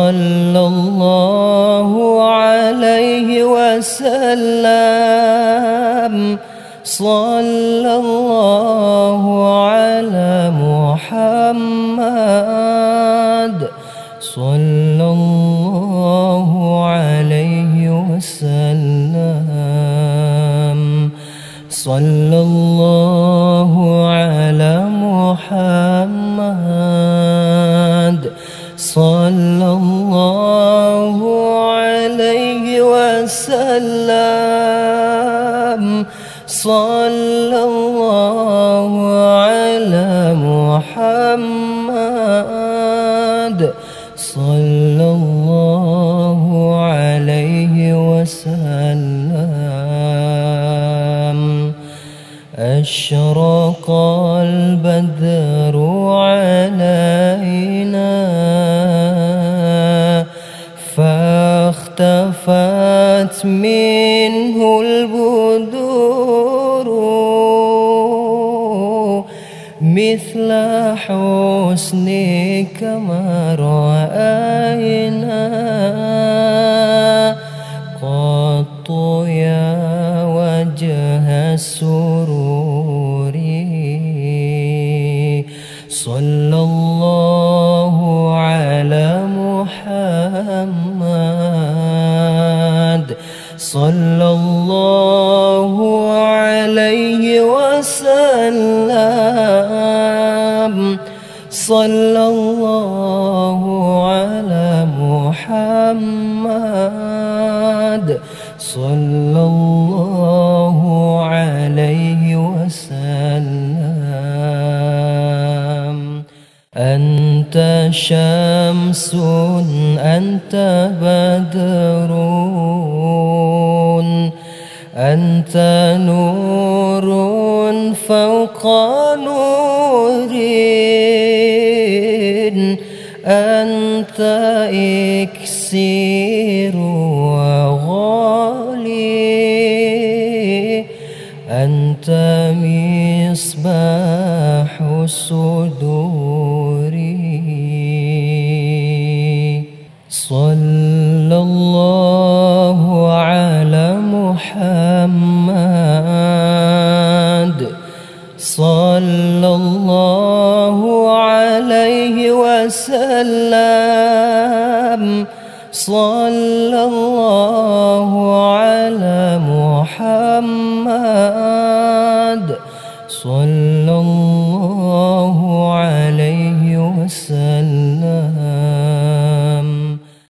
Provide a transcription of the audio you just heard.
صلى الله عليه وسلم صلى الله على محمد صلى الله عليه وسلم صلى الله على محمد صلى الله عليه وسلم صلى الله على محمد صلى الله عليه وسلم أشرق البدر علينا فاختفت منه البدور مثل حسنك ما رأينا قط يا وجه السرور صلى الله على محمد صلى الله عليه وسلم صلى الله على محمد صلى الله عليه وسلم أنت شمس أنت بدر أنت نور فوق نور أنت إكسير وغالي أنت مصباح الصدور صلى الله على محمد صلى الله عليه وسلم صلى الله على محمد صلى الله عليه وسلم